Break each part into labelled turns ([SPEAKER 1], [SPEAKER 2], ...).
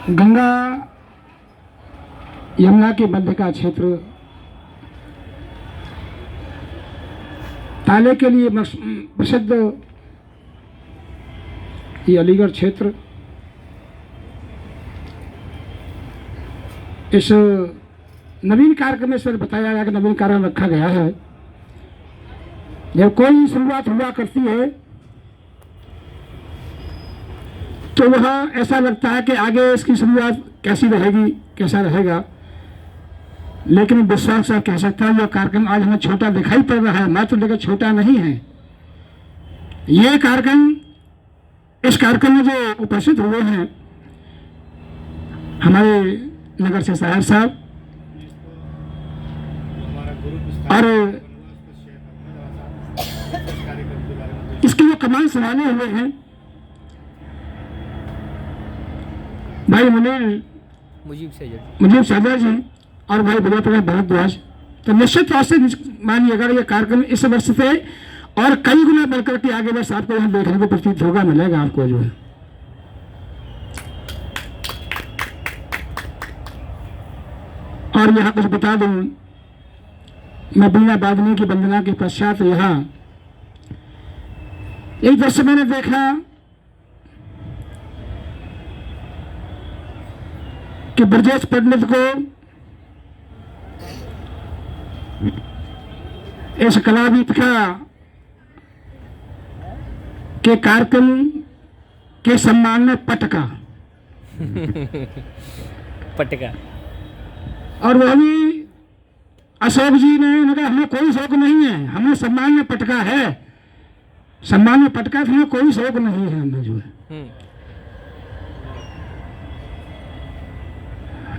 [SPEAKER 1] गंगा यमुना के मध्य का क्षेत्र ताले के लिए प्रसिद्ध ये अलीगढ़ क्षेत्र इस नवीन कार्यक्रम में सर बताया गया कि नवीन कार्यक्रम रखा गया है। जब कोई शुरुआत हुआ करती है तो वह ऐसा लगता है कि आगे इसकी शुरुआत कैसी रहेगी, कैसा रहेगा, लेकिन विश्वास से कह सकता है यह कार्यक्रम आज हमें छोटा दिखाई पड़ रहा है, मात्र लेकर छोटा नहीं है। ये कार्यक्रम, इस कार्यक्रम में जो उपस्थित हुए हैं हमारे नगर से साहब साहब और इसके जो कमान संभाले हुए हैं भाई मुजीब सैदर जी और भाई विजय प्रकाश भारद्वाज, तो निश्चित तौर से मानिएगा ये कार्यक्रम इस वर्ष से और कई गुना बढ़कर के आगे वर्ष आपको यहाँ देखने को प्रतीत होगा, मिलेगा आपको जो है। और यहाँ कुछ बता दूं, मैं बीना बादनी की वंदना के पश्चात यहाँ एक दृश्य मैंने देखा कि ब्रजेश पंडित को इस कलावीथिका के कार्यक्रम के सम्मान में पटका और वह भी अशोक जी ने कहा हमें कोई शौक नहीं है, हमें सम्मान में पटका है, सम्मान में पटका तो हमें कोई शौक नहीं है। हमें जो है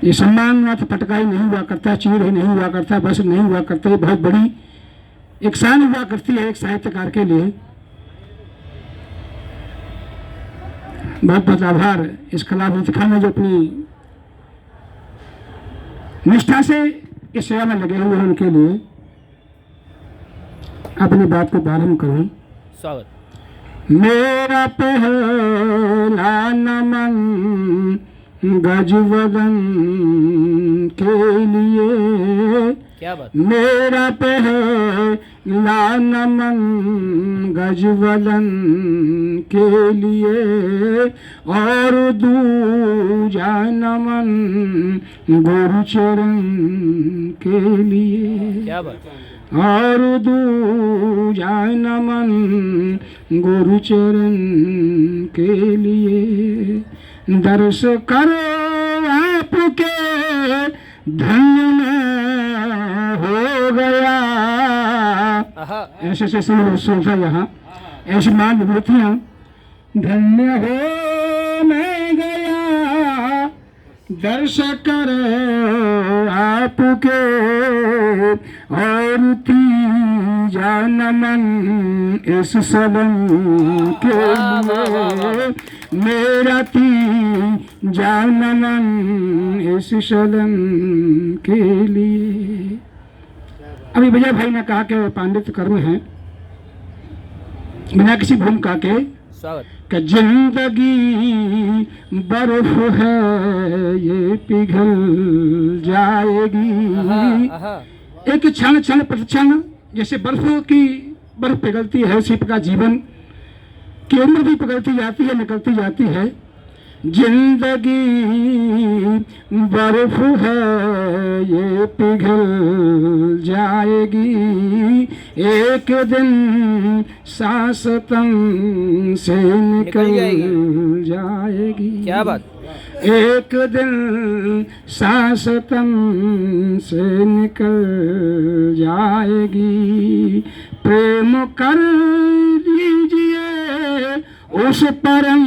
[SPEAKER 1] ये सम्मान मात्र पटका ही नहीं हुआ करता, चीर ही नहीं हुआ करता, बस नहीं हुआ करता, ये बहुत बड़ी एक शान हुआ करती है एक साहित्यकार के लिए। बहुत बहुत आभार इस कलावीथिका में जो अपनी निष्ठा से इस सेवा में लगे हुए हैं, उनके लिए अपनी बात को प्रारंभ करूं। स्वागत। मेरा पहला नमन गजवदन के लिए, क्या बात। मेरा पहला नमन गजवदन के लिए और दूजा नमन गुरुचरण के लिए, क्या बात। और दूजा नमन गुरुचरण के लिए, दर्श करो आपके धन्य में हो गया। ऐसे ऐसे सोचा यहाँ ऐसी मान विभूतियाँ, धन्य हो मैं गया दर्श करो आपके और तीजा नमन इस सदन के लिए, मेरा तीजा नमन इस सदन के लिए। अभी विजय भाई ने कहा कि पांडित्य कर्म है बिना किसी भूमिका के, कि जिंदगी बर्फ है ये पिघल जाएगी। एक क्षण क्षण प्रतिक्षण जैसे बर्फ पिघलती है, उसी प्रकार जीवन की उम्र भी पिघलती जाती है, निकलती जाती है। जिंदगी बर्फ है ये पिघल जाएगी, एक दिन सांस तन से निकल जाएगी। क्या बात। एक दिन सांस तन से निकल जाएगी, प्रेम कर लीजिए उस परम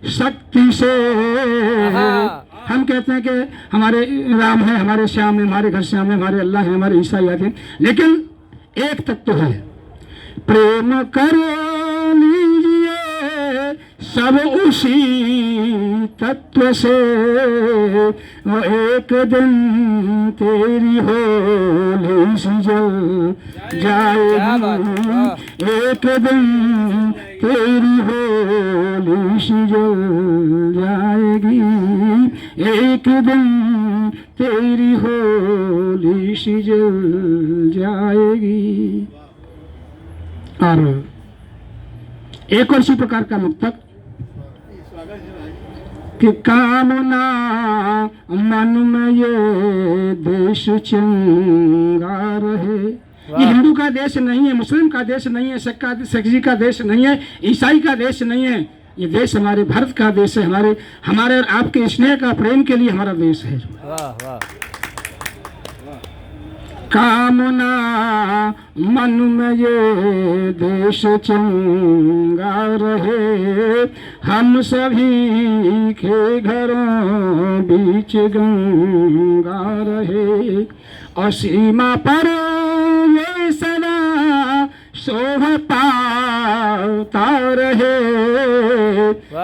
[SPEAKER 1] शक्ति से। हम कहते हैं कि हमारे राम है, हमारे श्याम है, हमारे घर श्याम है, हमारे अल्लाह है, हमारे ईसा है, लेकिन एक तत्व है, प्रेम कर लीजिए सब उसी तत्व से, वो एक दिन तेरी होली सी जल जाएगी, एक दिन तेरी होली सी जल जाएगी। एक दिन तेरी होली सी जल जाएगी। और एक और इसी प्रकार का मुक्तक कि कामना मन में ये देश चंगा रहे। ये हिंदू का देश नहीं है, मुस्लिम का देश नहीं है, सिख जी का देश नहीं है, ईसाई का देश नहीं है। ये देश हमारे भारत का देश है, हमारे और आपके स्नेह का प्रेम के लिए हमारा देश है।
[SPEAKER 2] वाह वाह।
[SPEAKER 1] कामना मन में ये देश चंगा रहे, हम सभी के घरों बीच गंगा रहे, और सीमा पर ये सदा शोभा पाता रहे।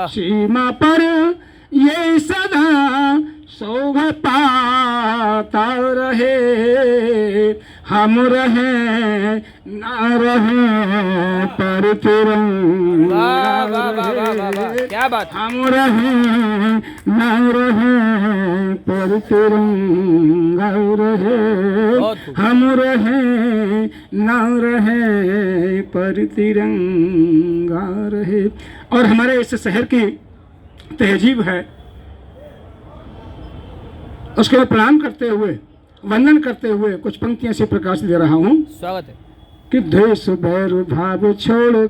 [SPEAKER 1] सीमा पर ये सदा शोभा पाता रहे, हम रहे ना रहे पर तिरंगा रहे।
[SPEAKER 2] क्या बात।
[SPEAKER 1] हम रहे ना रहे पर तिरंगा रहे, हम रहे ना रहे पर तिरंगा रहे। और हमारे इस शहर की तहजीब है, उसके लिए प्रणाम करते हुए, वंदन करते हुए कुछ पंक्तियां से प्रकाश दे रहा हूँ।
[SPEAKER 2] स्वागत है।
[SPEAKER 1] कि द्वेष बैर भाव छोड़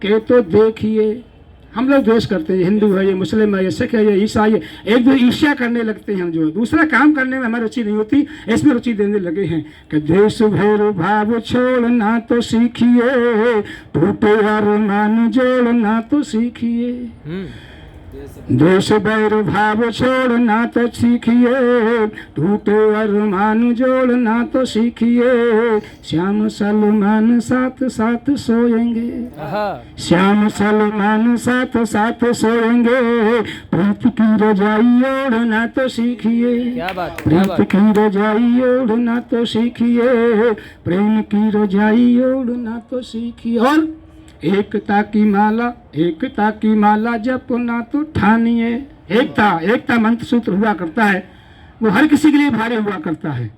[SPEAKER 1] के तो देखिए, हम लोग द्वेष करते हैं, हिंदू है, ये मुस्लिम है, ये सिख है, ये ईसाई है, एक दो ईर्ष्या करने लगते हैं। हम जो दूसरा काम करने में हमारी रुचि नहीं होती, इसमें रुचि देने लगे हैं। कि द्वेष भैर भाव छोड़ना तो सीखिए, टूटे अरमान जोड़ना तो सीखिए। द्वेष बैर भाव छोड़ना तो सीखिए, टूटे अरमान जोड़ना तो सीखिए। श्याम सलमान साथ साथ सोएंगे, श्याम सलमान साथ साथ सोएंगे। प्रीत की रजाई ओढ़ना तो सीखिए, प्रीत की रजाई ओढ़ना तो सीखिए, प्रेम की रजाई ओढ़ना तो सीखिए। और एकता की माला जपना तो ठानिए। एकता मंत्र सूत्र हुआ करता है, वो हर किसी के लिए भारी हुआ करता है।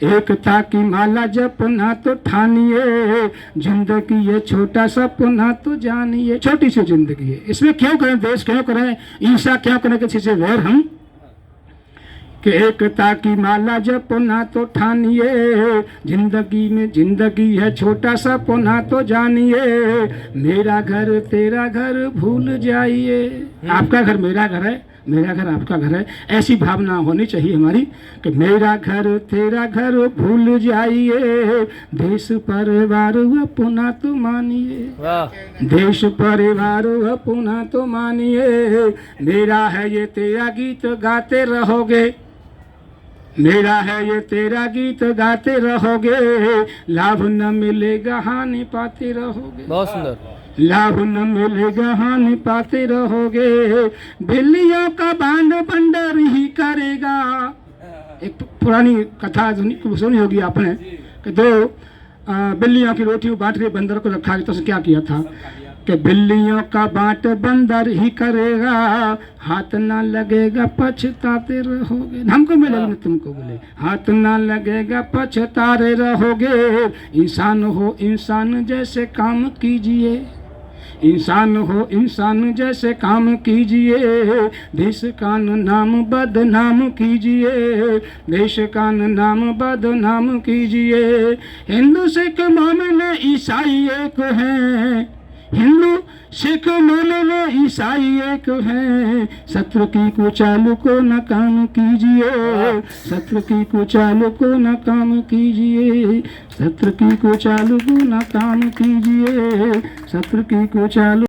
[SPEAKER 1] एकता की माला जपना तो ठानिए, जिंदगी ये छोटा सपना तो जानिए। छोटी सी जिंदगी है, इसमें क्यों करें देश, क्यों करें ईर्ष्या, क्यों करें किसी से वैर हम। कि एकता की माला जपना तो ठानिए, जिंदगी में जिंदगी है छोटा सा पौना तो जानिए। मेरा घर तेरा घर भूल जाइए, आपका घर मेरा घर है, मेरा घर आपका घर है। ऐसी भावना होनी चाहिए हमारी कि मेरा घर तेरा घर भूल जाइए। देश परिवार अपना तो मानिए, देश परिवार अपना तो मानिए। मेरा है ये तेरा गीत गाते रहोगे, मेरा है ये तेरा गीत गाते रहोगे। लाभ न मिलेगा हानि पाते रहोगे।
[SPEAKER 2] बहुत सुंदर।
[SPEAKER 1] लाभ न मिलेगा हानि पाते रहोगे। बिल्लियों का बांध बंदर ही करेगा। एक पुरानी कथा सुनी होगी आपने कि दो बिल्लियों की रोटी बांट के बंदर को रखा गया, तो उसने क्या किया था कि बिल्लियों का बांट बंदर ही करेगा, हाथ ना लगेगा पछताते रहोगे। हमको मिलेगा ना तुमको मिले, हाथ ना लगेगा पछताते रहोगे। इंसान हो इंसान जैसे काम कीजिए, इंसान हो इंसान जैसे काम कीजिए। देश का नाम बदनाम कीजिए, देश का नाम बदनाम कीजिए। हिंदू सिख मोमिन ईसाई एक हैं, हिंदू सिख मोमिन ईसाई एक हैं। शत्रु की कुचाल को नाकाम कीजिए, शत्रु की कुचाल को नाकाम कीजिए, शत्रु की कुचाल को नाकाम कीजिए, शत्रु की कुचाल